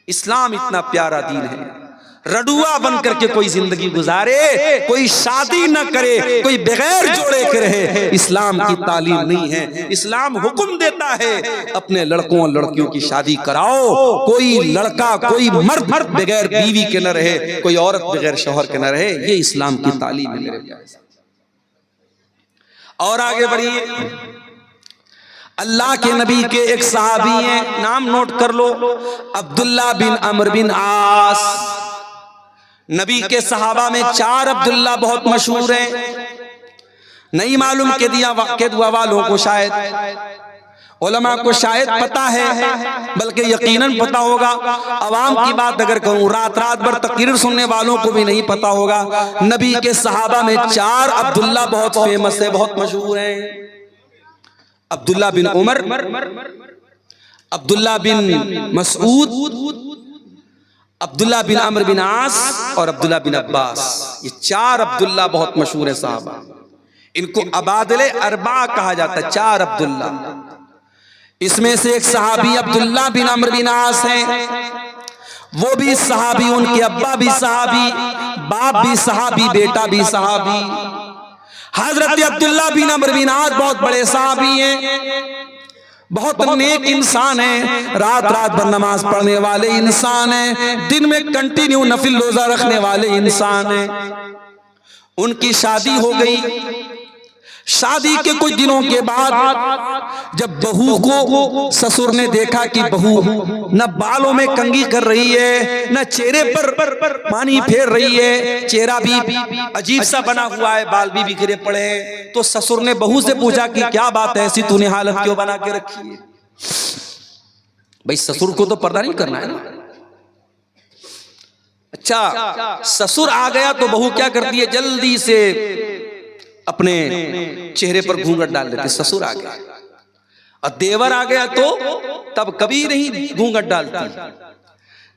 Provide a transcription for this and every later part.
इस्लाम इतना प्यारा दीन है, रडुआ बन करके कोई जिंदगी गुजारे, कोई शादी न करे, कोई बगैर जोड़े के रहे, इस्लाम की तालीम नहीं है। इस्लाम हुक्म देता है अपने लड़कों और लड़कियों की शादी कराओ। कोई लड़का, कोई मर्द बगैर बीवी के न रहे, कोई औरत बगैर शौहर के न रहे। ये इस्लाम की तालीम है मेरे प्यारे। और आगे बढ़िए, अल्लाह के नबी के एक सहाबी हैं, नाम नोट कर लो, अब्दुल्ला बिन अमर बिन आस। नबी के सहाबा में 4 अब्दुल्ला बहुत मशहूर हैं। नहीं मालूम के दुआ वालों को शायद, उलमा को शायद पता है, बल्कि यकीनन पता होगा। अवाम की बात अगर कहूँ, रात रात भर तकरीर सुनने वालों को भी नहीं पता होगा। नबी के सहाबा में 4 अब्दुल्ला बहुत फेमस है, बहुत मशहूर हैं। अब्दुल्ला बिन उमर, अब्दुल्ला बिन मसूद, अब्दुल्ला बिन अमर बिन आस और अब्दुल्ला बिन अब्बास। ये 4 अब्दुल्ला बहुत मशहूर है साहबा। इनको अबादले अरबा कहा जाता है, 4 अब्दुल्ला। इसमें से एक सहाबी अब्दुल्ला बिन अमर बिन आस हैं, वो भी सहाबी, उनके अब्बा भी सहाबी, बाप भी सहाबी, बेटा भी सहाबी। हजरत अब्दुल्ला बिन अमर बिन आस बहुत बड़े सहाबी हैं, बहुत नेक इंसान है, रात रात भर नमाज पढ़ने वाले इंसान है, दिन में कंटिन्यू नफिल रोजा रखने वाले इंसान है। उनकी शादी हो गई। शादी के कुछ दिनों के बाद जब बहू को ससुर ने देखा कि बहू न बालों में कंघी कर रही है, न चेहरे पर पानी फेर रही है, चेहरा भी अजीब सा बना हुआ है, बाल भी बिखरे पड़े हैं, तो ससुर ने बहू से पूछा कि क्या बात है, ऐसी तूने हालत क्यों बना के रखी है? भाई ससुर को तो पर्दा नहीं करना है ना। अच्छा, ससुर आ गया तो बहू क्या करती है, जल्दी से अपने चेहरे पर घूंघट डाल देते। ससुर आ गया और देवर आ गया तो तब कभी नहीं घूंघट डालती।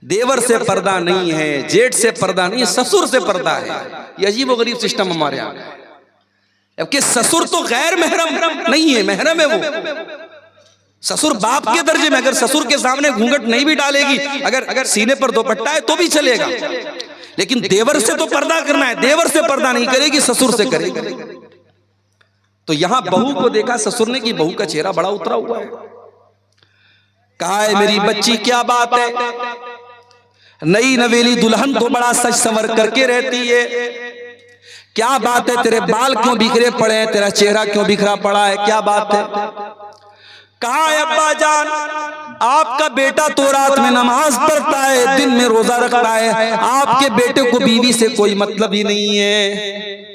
देवर से पर्दा नहीं है, जेठ से पर्दा नहीं है, ससुर से पर्दा है। ये अजीबोगरीब सिस्टम हमारे यहाँ है। जबकि ससुर तो गैर महरम नहीं है, महरम है वो। ससुर बाप के दर्जे में, अगर ससुर के सामने घूंघट नहीं भी डालेगी, अगर सीने पर दुपट्टा है तो भी चलेगा, लेकिन देवर से तो पर्दा करना है। देवर से पर्दा नहीं करेगी, ससुर से करेगी। तो यहां बहू को देखा ससुर ने कि बहू का चेहरा बड़ा उतरा हुआ है। कहा है मेरी बच्ची क्या बात है, नई नवेली दुल्हन तो बड़ा सज संवर करके रहती है, क्या बात है, तेरे बाल क्यों बिखरे पड़े हैं, तेरा चेहरा क्यों बिखरा पड़ा है, क्या बात है? कहा है अब्बा जान, आपका बेटा तो रात में नमाज पढ़ता है, दिन में रोजा रखता है, आपके बेटे को बीवी से कोई मतलब ही नहीं है।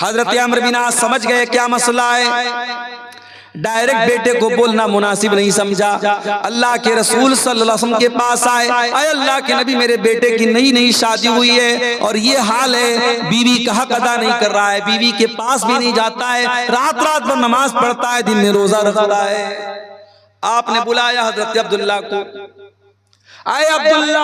हजरत अमर बिन आस समझ गए क्या मसला है। डायरेक्ट बेटे को बोलना मुनासिब नहीं समझा। अल्लाह के रसूल सल्लल्लाहु अलैहि वसल्लम के पास आए, आए अल्लाह के नबी, मेरे बेटे की नई नई शादी हुई है और ये हाल है, बीवी का हक अदा नहीं कर रहा है, बीवी के पास भी नहीं जाता है, रात रात भर नमाज पढ़ता है, दिन में रोजा रखता है। आपने बुलाया हजरत अब्दुल्ला को। आए अब्दुल्ला,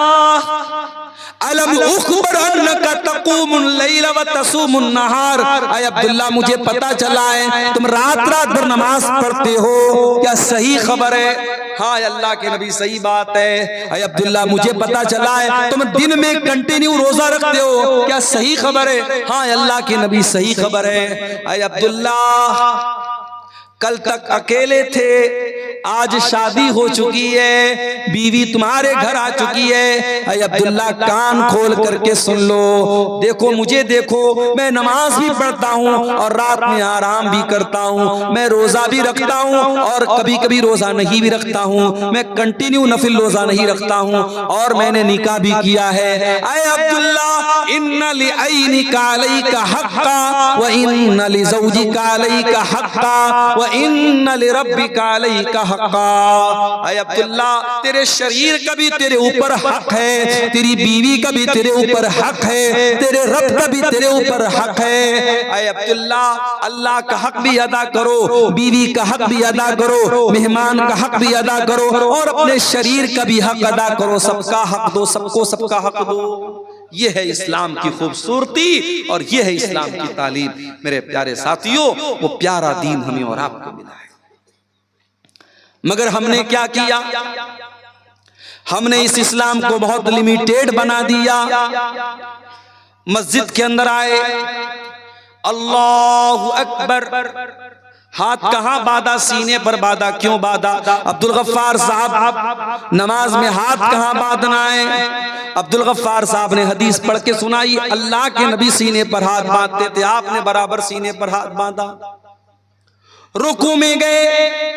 अलम उखबर अन्नका तक़ूमुल लैल व तसूमुन नहार। आए अब्दुल्ला, मुझे पता चला है तुम रात रात भर नमाज पढ़ते हो, क्या सही खबर है? हाँ अल्लाह के नबी, सही बात है। आए अब्दुल्ला, मुझे पता चला है तुम दिन में कंटिन्यू रोजा रखते हो, क्या सही खबर है? हाँ अल्लाह के नबी, सही खबर है। आए अब्दुल्ला, कल तक अकेले थे, आज शादी हो चुकी है, बीवी तुम्हारे घर आ चुकी है। अरे अब्दुल्ला, कान खोल करके सुन लो, देखो मुझे देखो, मैं नमाज भी पढ़ता हूँ और रात में आराम भी करता हूँ, मैं रोजा भी रखता हूँ और कभी कभी रोजा नहीं भी रखता हूँ, मैं कंटिन्यू नफिल रोजा नहीं रखता हूँ और मैंने निकाह भी किया है। अरे अब्दुल्ला, इन्ना लिअयनिका अलैका हक्का व इन्ना लिज़ौजिका अलैका हक्का व इन्ना लिरब्बिका अलैका हक्का। अय अब्दुल्ला, तेरे शरीर का भी तेरे ऊपर हक है, तेरी बीवी का भी तेरे ऊपर हक है, तेरे रब का भी तेरे ऊपर हक है। अय अब्दुल्ला, अल्लाह का हक भी अदा करो, बीवी का हक भी अदा करो, मेहमान का हक भी अदा करो और अपने शरीर का भी हक अदा करो। सबका हक दो, सबको सबका हक दो। ये है इस्लाम की खूबसूरती और ये है इस्लाम की तालीम। मेरे प्यारे साथियों, वो प्यारा दीन हमें और आपको मिला है, मगर हमने क्या किया? हमने इस इस्लाम को बहुत लिमिटेड बना दिया। मस्जिद के अंदर आए, अल्लाहु अकबर, हाथ कहां बांधा? सीने पर बांधा। क्यों बांधा? अब्दुल गफ्फार साहब नमाज में हाथ कहां बांधना है? अब्दुल गफ्फार साहब ने हदीस पढ़ के सुनाई, अल्लाह के नबी सीने पर हाथ बांधते थे, आपने बराबर सीने पर हाथ बांधा। रुकू में गए,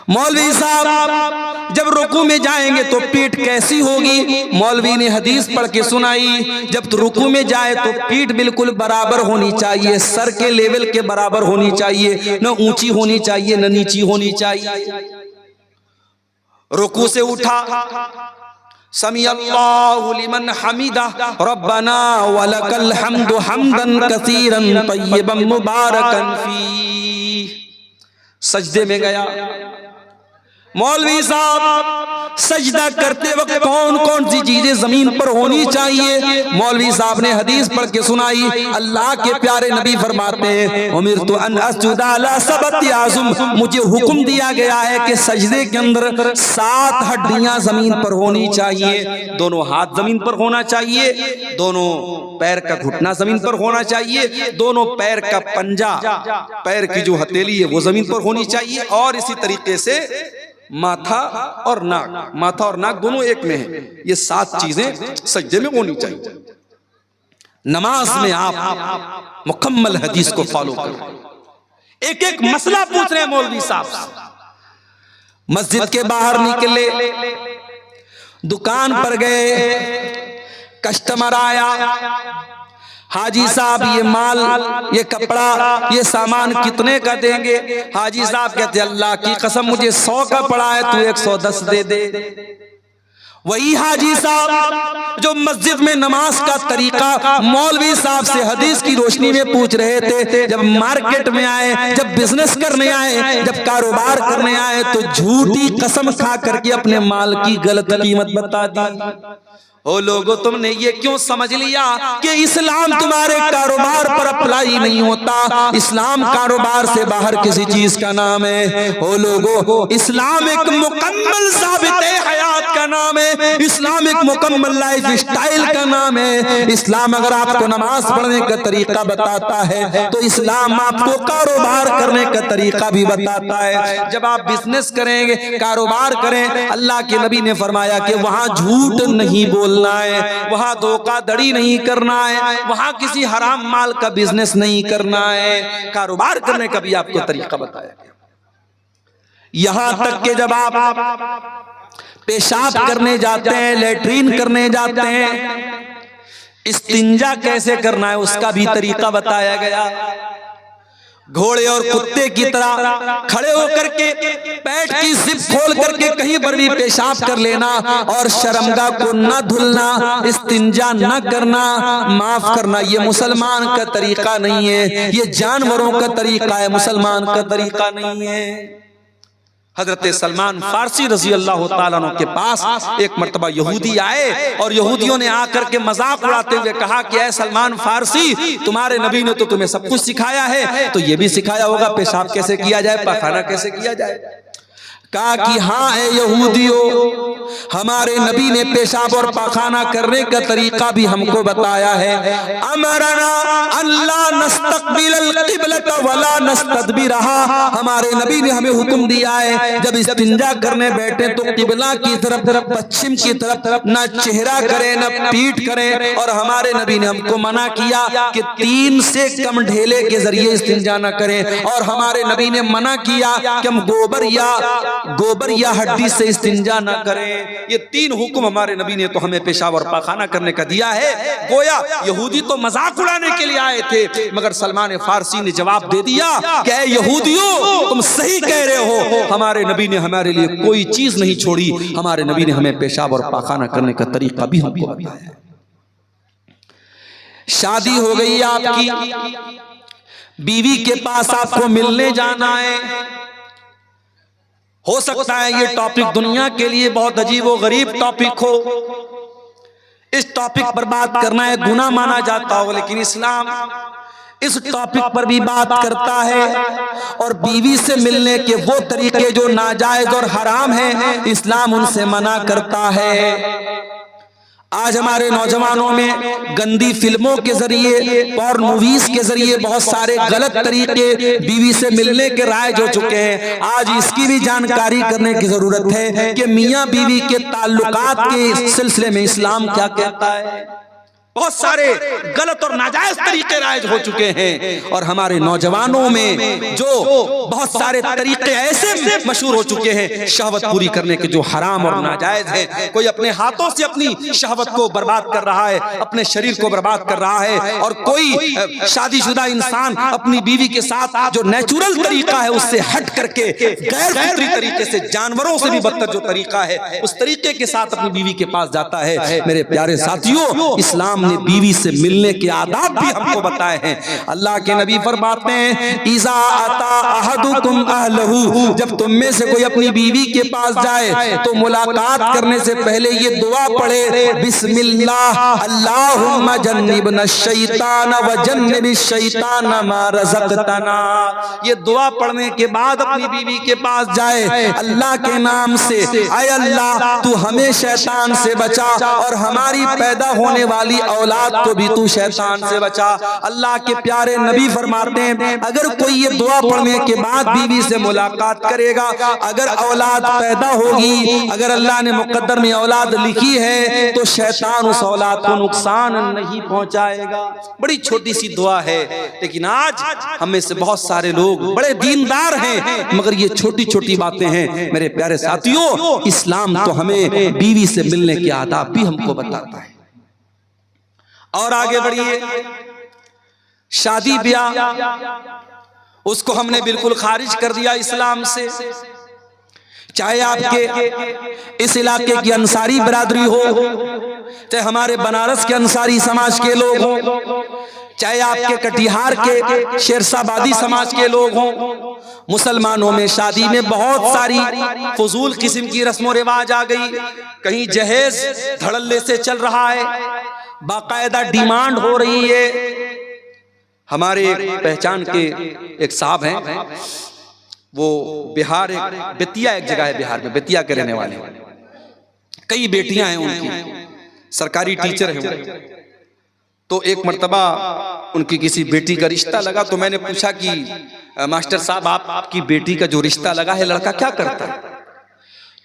मौलवी साहब जब रुकू में जाएंगे तो पीठ कैसी होगी? मौलवी ने हदीस पढ़ के सुनाई, जब तो रुकू में जाए तो पीठ बिल्कुल बराबर होनी चाहिए, सर के लेवल के बराबर होनी चाहिए, न ऊंची होनी चाहिए न नीची होनी चाहिए। रुकू से उठा, समी अल्लाहु लिमन हमीदा रब्बना वलकल हम्दु हम्दन कसीरन तय्यबन मुबारकन फी। सजदे में गया। मौलवी साहब सजदा करते वक्त कौन कौन सी चीजें जमीन पर होनी चाहिए? मौलवी साहब ने हदीस पढ़ के सुनाई, अल्लाह के प्यारे नबी फरमाते हैं, उमिरतु अन अस्जुदा अला सबती आज़ुम, मुझे हुक्म दिया गया है कि सजदे के अंदर 7 हड्डियां जमीन पर होनी चाहिए। दोनों हाथ जमीन पर होना चाहिए, दोनों पैर का घुटना जमीन पर होना चाहिए, दोनों पैर का पंजा, पैर की जो हथेली है वो जमीन पर होनी चाहिए, और इसी तरीके से माथा और नाक, माथा और नाक दोनों एक में है। ये 7 चीजें सजदे में होनी चाहिए। नमाज में आप मुकम्मल हदीस को फॉलो करें। एक एक मसला पूछ रहे हैं मौलवी साहब। मस्जिद के बाहर निकले, दुकान पर गए, कस्टमर आया, हाजी साहब ये माल, ये कपड़ा, ये सामान कितने का देंगे? हाजी साहब कहते अल्लाह की कसम मुझे 100 का पड़ा है, तू 110 दे दे। वही हाजी साहब जो मस्जिद में नमाज का तरीका मौलवी साहब से हदीस की रोशनी में पूछ रहे थे, जब मार्केट में आए, जब बिजनेस करने आए, जब कारोबार करने आए, तो झूठी कसम खा करके अपने माल की गलत कीमत बता दी। ओ लोगों, तुमने ये क्यों समझ लिया कि इस्लाम तुम्हारे कारोबार पर अप्लाई नहीं होता? इस्लाम कारोबार से बाहर किसी चीज का नाम है। ओ लोगों, इस्लाम एक मुकम्मल ज़ाबिते हयात का नाम है, इस्लाम एक मुकम्मल लाइफ स्टाइल का नाम है। इस्लाम अगर आपको नमाज पढ़ने का तरीका बताता है तो इस्लाम आपको कारोबार करने का तरीका भी बताता है। जब आप बिजनेस करेंगे, कारोबार करें, अल्लाह के नबी ने फरमाया कि वहां झूठ नहीं बोलना है, वहां धोखाधड़ी नहीं करना है, वहां किसी हराम माल का बिजनेस नहीं करना है। कारोबार करने का भी आपको तरीका बताया गया। यहां तक कि जब आप पेशाब करने जाते हैं, लेटरीन करने जाते हैं, इस्तिंजा कैसे करना है उसका भी तरीका बताया गया। घोड़े और कुत्ते की तरह खड़े होकर के पैंट की जिप खोल करके कहीं पर भी पेशाब कर लेना और शर्मगाह को न धुलना, इस्तिंजा न करना, माफ करना, ये मुसलमान का तरीका नहीं है, ये जानवरों का तरीका है, मुसलमान का तरीका नहीं है। हजरत सलमान फारसी रजी अल्लाह ताला अन्हु के पास एक मर्तबा यहूदी आए और यहूदियों ने आकर के मजाक उड़ाते हुए कहा कि ऐ सलमान फारसी, तुम्हारे नबी ने तो तुम्हें सब कुछ सिखाया है, तो ये भी सिखाया होगा पेशाब कैसे किया जाए, पाखाना कैसे किया जाए। कहा कि हाँ है यहूदियों, हमारे नबी ने पेशाब और पाखाना करने का तरीका भी हमको बताया है। अमरना अल्लाह नस्तकबिल क़िबलत वला नस्तदबिरहा, हमारे नबी ने हमें हुक्म दिया है जब इस्तिंजा करने बैठे तो किबला की तरफ, पश्चिम की तरफ न चेहरा करें न पीठ करें। और हमारे नबी ने हमको मना किया कि 3 से कम ढेले के जरिए इस्तिंजा न करें, और हमारे नबी ने मना किया कि हम गोबर या हड्डी से इस्तिंजा न करें। ये 3 हुक्म हमारे नबी ने तो हमें पेशाब और पाखाना करने का दिया है। गोया यहूदी तो मजाक उड़ाने के लिए आए थे, मगर सलमान फारसी ने जवाब दे दिया कि ऐ यहूदियों, तुम सही कह रहे हो, हमारे नबी ने हमारे लिए कोई चीज नहीं छोड़ी, हमारे नबी ने हमें पेशाब और पाखाना करने का तरीका भी हमको बताया। शादी हो गई आपकी, बीवी के पास आपको मिलने जाना है, हो सकता है ये टॉपिक दुनिया के लिए बहुत अजीब व गरीब टॉपिक हो, इस टॉपिक पर बात करना है गुनाह माना जाता हो, लेकिन इस टॉपिक पर भी बात करता है और बीवी से मिलने के वो तरीके जो नाजायज और हराम हैं, इस्लाम उनसे मना करता है। आज हमारे नौजवानों में गंदी फिल्मों के जरिए, पॉर्न मूवीज के जरिए बहुत सारे गलत तरीके बीवी से मिलने के राइज हो चुके हैं। आज इसकी भी जानकारी करने की जरूरत है कि मियां बीवी के ताल्लुकात के सिलसिले में इस्लाम क्या कहता है। बहुत सारे गलत और नाजायज तरीके राइज हो चुके हैं और हमारे नौजवानों में जो बहुत सारे तरीके ऐसे मशहूर हो चुके हैं शहवत पूरी करने के, जो हराम और नाजायज है। कोई अपने हाथों से अपनी शहवत को बर्बाद कर रहा है, अपने शरीर को बर्बाद कर रहा है, और कोई शादीशुदा इंसान अपनी बीवी के साथ जो नेचुरल तरीका है उससे हट करके गैर फितरी तरीके से, जानवरों से भी बदतर जो तरीका है उस तरीके के साथ अपनी बीवी के पास जाता है। मेरे प्यारे साथियों, इस्लाम ने बीवी से मिलने के आदाब भी हमको बताए हैं। अल्लाह के नबी फरमाते हैं, इज़ा अता अहदुकुम अहलहू, जब तुम में से कोई अपनी बीवी के पास जाए तो मुलाकात करने से पहले ये दुआ पढ़े, बिस्मिल्लाह अल्लाहुम्मा जन्निबना शैतान व जन्निबिश शैतान मा रज़क़तना। ये दुआ पढ़ने के बाद अपनी बीवी के पास जाए अल्लाह के नाम से, ऐ अल्लाह तू हमें शैतान से बचा और हमारी पैदा होने वाली औलाद को भी तू शैतान से बचा। अल्लाह के प्यारे नबी फरमाते हैं, अगर कोई ये दुआ पढ़ने के बाद बीवी से मुलाकात करेगा, अगर औलाद पैदा होगी, अगर अल्लाह ने मुकद्दर में औलाद लिखी है तो शैतान उस औलाद को नुकसान नहीं पहुंचाएगा। बड़ी छोटी सी दुआ है, लेकिन आज हमें से बहुत सारे लोग बड़े दीनदार हैं मगर ये छोटी छोटी बातें हैं। मेरे प्यारे साथियों, इस्लाम तो हमें बीवी से मिलने के आदाब भी हमको बताता है। और आगे बढ़िए, शादी ब्याह उसको हमने बिल्कुल खारिज कर दिया इस्लाम से। चाहे आपके इस इलाके की अंसारी बरादरी हो, चाहे हमारे बनारस के अंसारी समाज के लोग हों, चाहे आपके कटिहार के शेरशाबादी समाज के लोग हों, मुसलमानों में शादी में बहुत सारी फजूल किस्म की रस्म व रिवाज आ गई। कहीं जहेज धड़ल्ले से चल रहा है, बाकायदा डिमांड हो रही है। हमारे पहचान के एक साहब हैं, वो बिहार, एक बेतिया एक जगह है बिहार में, बेतिया के रहने वाले, कई बेटियां हैं उनकी, सरकारी टीचर हैं। तो एक मर्तबा उनकी किसी बेटी का रिश्ता लगा, तो मैंने पूछा कि मास्टर साहब आपकी बेटी का जो रिश्ता लगा है लड़का क्या करता है?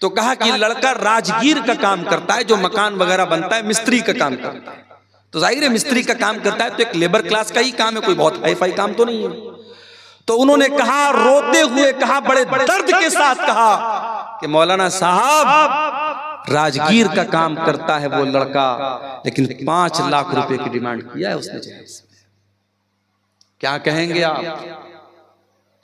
तो कहा कि लड़का राजगीर का काम करता है, जो मकान वगैरह बनता है मिस्त्री का काम करता है। तो जाहिर है मिस्त्री का काम करता है तो एक लेबर क्लास का ही काम है, कोई बहुत हाई फाई काम तो नहीं है। तो उन्होंने कहा, रोते हुए कहा, बड़े दर्द के साथ कहा कि मौलाना साहब राजगीर का काम करता है वो लड़का, लेकिन 5 लाख रुपए की डिमांड किया है उसने जहेज। क्या कहेंगे आप?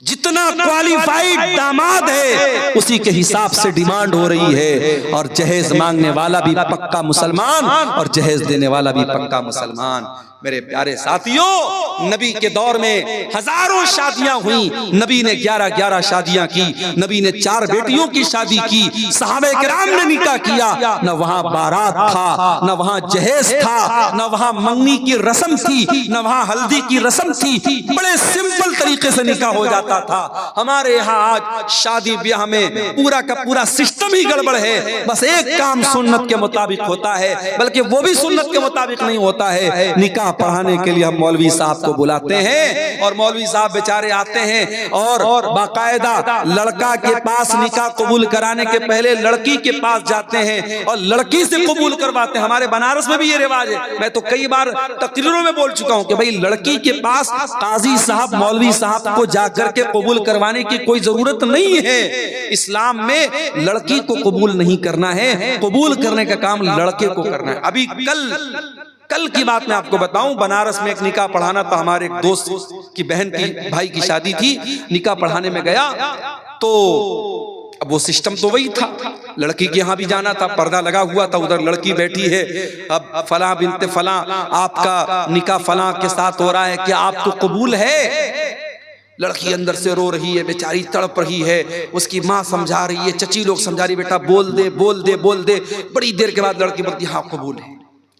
जितना क्वालिफाइड दामाद है उसी के हिसाब से डिमांड हो रही है, और जहेज मांगने वाला भी पक्का मुसलमान और जहेज देने वाला भी पक्का मुसलमान। मेरे प्यारे साथियों, नबी के दौर में हजारों शादियां हुई, नबी ने 11-11 शादियां की, नबी ने 4 बेटियों की शादी की, सहाबे किराम ने निकाह किया। न वहां बारात था, न वहां जहेज था, न वहां मंगनी की रस्म थी, न वहां हल्दी की रस्म थी। बड़े सिंपल तरीके से निकाह हो जाता था। हमारे यहाँ आज शादी ब्याह में पूरा का पूरा सिस्टम ही गड़बड़ है। बस एक काम सुन्नत के मुताबिक होता है, बल्कि वो भी सुन्नत के मुताबिक नहीं होता है। निकाह पढ़ाने के लिए हम मौलवी साहब को बुलाते हैं और मौलवी साहब बेचारे आते हैं और बाकायदा लड़का के पास निकाह कबूल कराने के पहले लड़की के पास जाते हैं और लड़की से कबूल करवाते हैं। हमारे बनारस में भी ये रिवाज है। मैं तो कई बार तकरीरों में बोल चुका हूं कि भाई लड़की के पास काजी साहब, मौलवी साहब को जाकर के कबूल करवाने की कोई जरूरत नहीं है। इस्लाम में लड़की को कबूल नहीं करना है, कबूल करने का काम लड़के को करना है। अभी कल की बात मैं आपको बताऊं, बनारस में एक निकाह पढ़ाना था। हमारे एक दोस्त की बहन की भाई की शादी थी, निकाह पढ़ाने में गया तो अब वो सिस्टम तो वही था, लड़की के यहाँ भी जाना था, पर्दा लगा हुआ था, उधर लड़की बैठी है। अब फला बिनते फला आपका निकाह फला के साथ हो रहा है, क्या आपको कबूल है? लड़की अंदर से रो रही है, बेचारी तड़प रही है। उसकी माँ समझा रही है, चची लोग समझा रही, बेटा बोल दे बोल दे बोल दे। बड़ी देर के बाद लड़की बोलती हाँ कबूल है।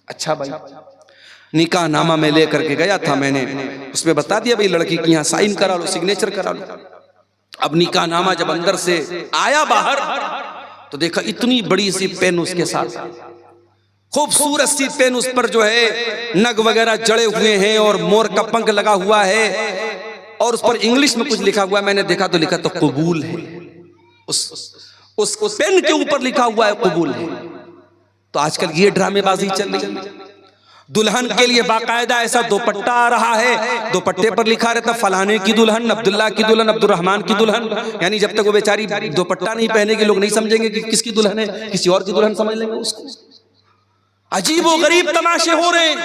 अच्छा भाई, निकाह नामा में लेकर के गया था मैंने, उसमें बता दिया भाई लड़की की यहाँ साइन करा लो, सिग्नेचर करा लो। अब निकाह नामा जब अंदर से आया बाहर तो देखा इतनी बड़ी सी पेन उसके साथ, खूबसूरत सी पेन, उस पर जो है नग वगैरह जड़े हुए हैं और मोर का पंख लगा हुआ है और उस पर इंग्लिश में कुछ लिखा हुआ है। मैंने देखा तो लिखा तो कबूल है, उस पेन के ऊपर लिखा हुआ है कबूल है। तो आजकल ये ड्रामेबाजी चल रही है। दुल्हन के लिए बाकायदा ऐसा दुपट्टा आ रहा है, दुपट्टे पर लिखा रहता फलाने की दुल्हन, अब्दुल्ला की दुल्हन, अब्दुर्रहमान की दुल्हन। यानी जब तक वो बेचारी दुपट्टा नहीं पहनेगी लोग नहीं समझेंगे कि किसकी दुल्हन है, किसी और की दुल्हन समझ लेंगे उसको। अजीब व गरीब तमाशे हो रहे हैं।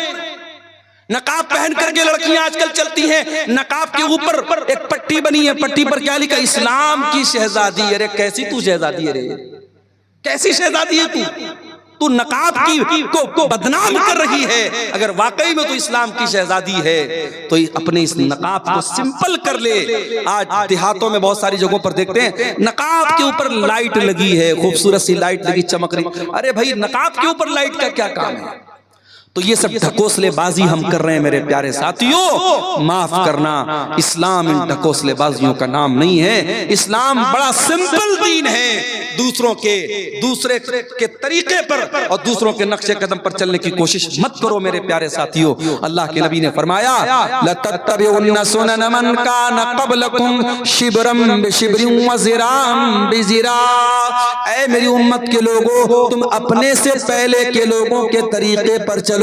नकाब पहन करके लड़कियां आजकल चलती हैं, नकाब के ऊपर एक पट्टी बनी है, पट्टी पर क्या लिखा, इस्लाम की शहजादी। अरे कैसी तू शहजादी है रे, कैसी शहजादी है तू नकाब की को बदनाम कर रही है। अगर वाकई में तो इस्लाम की शहजादी है तो अपने इस नकाब को सिंपल कर ले। आज देहातों में बहुत सारी जगहों पर देखते हैं नकाब के ऊपर लाइट लगी है, खूबसूरत सी लाइट लगी चमक रही। अरे भाई नकाब के ऊपर लाइट का क्या काम है? तो ये सब ढकोसलेबाजी हम कर रहे हैं मेरे प्यारे साथियों, माफ करना, इस्लाम इन ढकोसलेबाजियों का नाम नहीं है। इस्लाम बड़ा सिंपल दीन है, दूसरे के तरीके पर और दूसरों के नक्शे कदम पर चलने की कोशिश मत करो मेरे प्यारे साथियों। अल्लाह के नबी ने फरमाया लतत्तबिउन्ना सुनन मन कान क़ब्लकुम शिब्रम बिशिब्रिन व ज़िराम बिज़िरा। ऐ मेरी उम्मत के लोगों, तुम अपने से पहले के लोगों के तरीके पर चलोगे।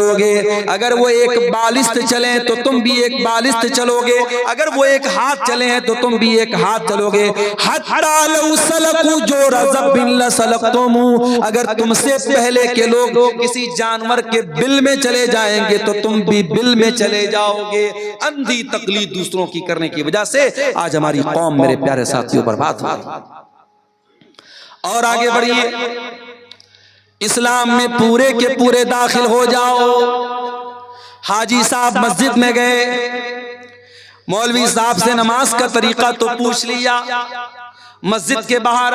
अगर वो एक बालिस्त चले तो तुम भी एक बालिस्त चलोगे, अगर वो एक हाथ चले तो तुम भी एक हाथ चलोगे। हत्ता लौ सलकू जो रज़बिन लसलक्तुमू, अगर तुमसे पहले के लोग किसी जानवर के बिल में चले जाएंगे तो तुम भी बिल में चले जाओगे। अंधी तकलीद दूसरों की करने की वजह से आज हमारी कौम मेरे प्यारे साथियों बर्बाद हुई। और आगे बढ़िए, इस्लाम में पूरे के पूरे दाखिल हो जाओ। हाजी साहब मस्जिद में गए, मौलवी साहब से नमाज का तरीका तो पूछ लिया, मस्जिद के बाहर